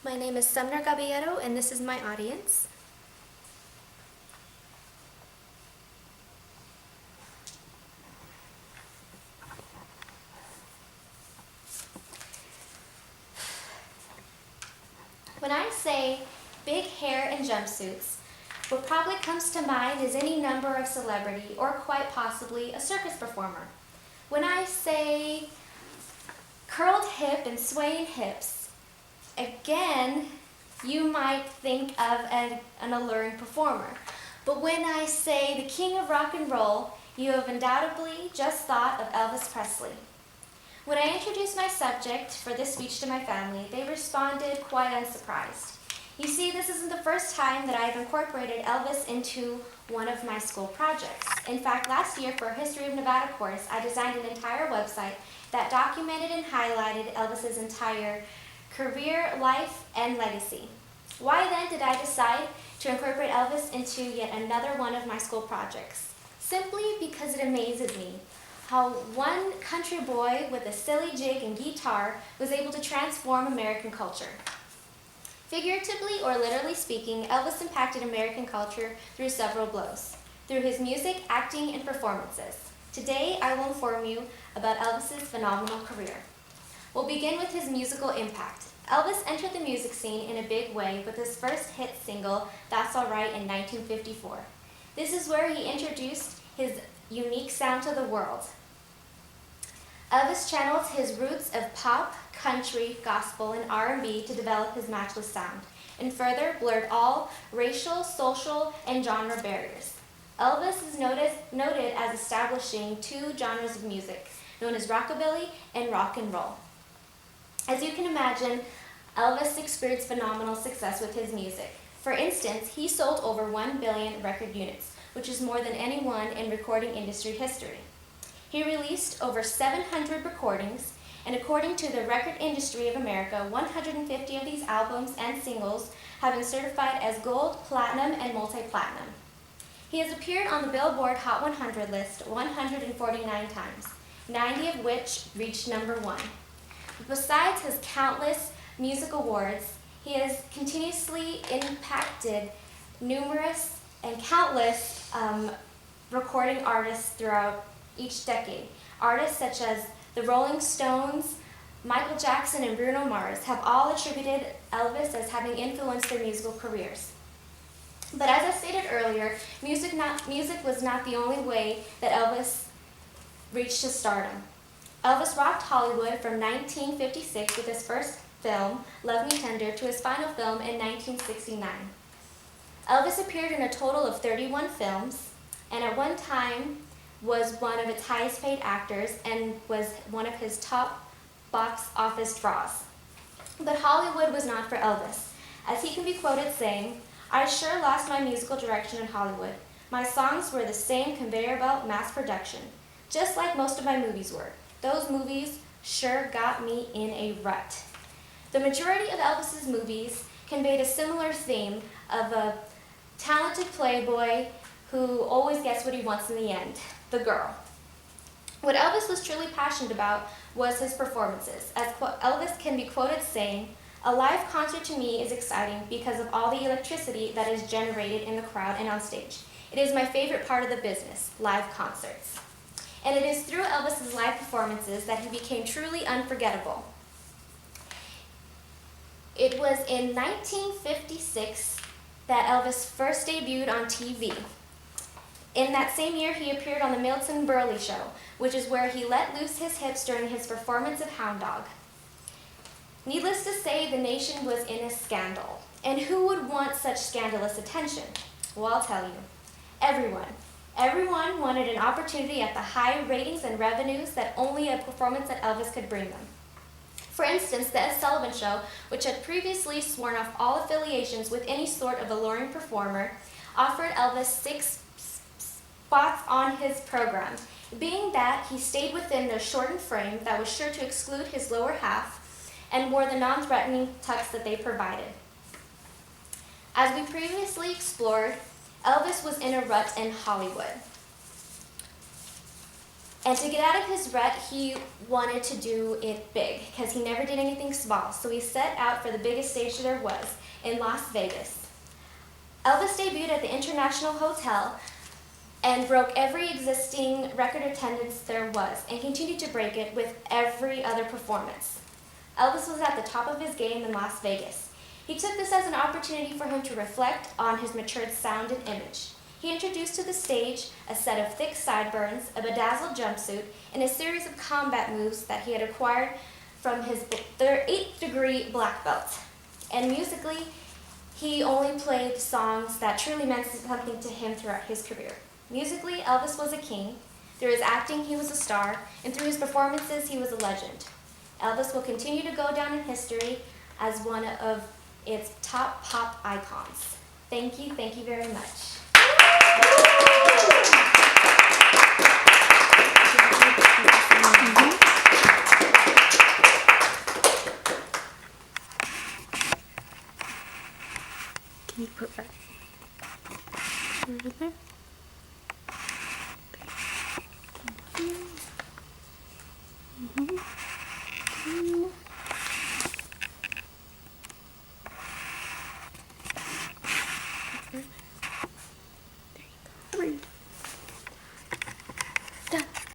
My name is Sumner Caballero, and this is my audience. When I say big hair and jumpsuits, what probably comes to mind is any number of celebrity or quite possibly a circus performer. When I say curled hip and swaying hips, again, you might think of an alluring performer. But when I say the king of rock and roll, you have undoubtedly just thought of Elvis Presley. When I introduced my subject for this speech to my family, they responded quite unsurprised. You see, this isn't the first time that I've incorporated Elvis into one of my school projects. In fact, last year for a History of Nevada course, I designed an entire website that documented and highlighted Elvis's entire career, life, and legacy. Why then did I decide to incorporate Elvis into yet another one of my school projects? Simply because it amazes me how one country boy with a silly jig and guitar was able to transform American culture. Figuratively or literally speaking, Elvis impacted American culture through several blows, through his music, acting, and performances. Today, I will inform you about Elvis's phenomenal career. We'll begin with his musical impact. Elvis entered the music scene in a big way with his first hit single, That's Alright, in 1954. This is where he introduced his unique sound to the world. Elvis channeled his roots of pop, country, gospel, and R&B to develop his matchless sound, and further blurred all racial, social, and genre barriers. Elvis is noted as establishing two genres of music, known as rockabilly and rock and roll. As you can imagine, Elvis experienced phenomenal success with his music. For instance, he sold over 1 billion record units, which is more than anyone in recording industry history. He released over 700 recordings, and according to the Record Industry of America, 150 of these albums and singles have been certified as gold, platinum, and multi-platinum. He has appeared on the Billboard Hot 100 list 149 times, 90 of which reached number 1. Besides his countless music awards, he has continuously impacted numerous and countless recording artists throughout each decade. Artists such as the Rolling Stones, Michael Jackson, and Bruno Mars have all attributed Elvis as having influenced their musical careers. But as I stated earlier, music was not the only way that Elvis reached his stardom. Elvis rocked Hollywood from 1956 with his first film, Love Me Tender, to his final film in 1969. Elvis appeared in a total of 31 films, and at one time was one of its highest paid actors and was one of his top box office draws. But Hollywood was not for Elvis, as he can be quoted saying, "I sure lost my musical direction in Hollywood. My songs were the same conveyor belt mass production, just like most of my movies were. Those movies sure got me in a rut." The majority of Elvis's movies conveyed a similar theme of a talented playboy who always gets what he wants in the end, the girl. What Elvis was truly passionate about was his performances, as Elvis can be quoted saying, "A live concert to me is exciting because of all the electricity that is generated in the crowd and on stage. It is my favorite part of the business, live concerts." And it is through Elvis's live performances that he became truly unforgettable. It was in 1956 that Elvis first debuted on TV. In that same year, he appeared on the Milton Berle Show, which is where he let loose his hips during his performance of Hound Dog. Needless to say, the nation was in a scandal. And who would want such scandalous attention? Well, I'll tell you. Everyone. Everyone wanted an opportunity at the high ratings and revenues that only a performance at Elvis could bring them. For instance, The Ed Sullivan Show, which had previously sworn off all affiliations with any sort of alluring performer, offered Elvis 6 spots on his program, being that he stayed within their shortened frame that was sure to exclude his lower half and wore the non-threatening tux that they provided. As we previously explored, Elvis was in a rut in Hollywood. And to get out of his rut, he wanted to do it big because he never did anything small. So he set out for the biggest stage there was in Las Vegas. Elvis debuted at the International Hotel and broke every existing record attendance there was and continued to break it with every other performance. Elvis was at the top of his game in Las Vegas. He took this as an opportunity for him to reflect on his matured sound and image. He introduced to the stage a set of thick sideburns, a bedazzled jumpsuit, and a series of combat moves that he had acquired from his 8th degree black belt. And musically, he only played songs that truly meant something to him throughout his career. Musically, Elvis was a king. Through his acting, he was a star, and through his performances, he was a legend. Elvis will continue to go down in history as one of its top pop icons. Thank you very much. Can you put that over there? Mm-hmm.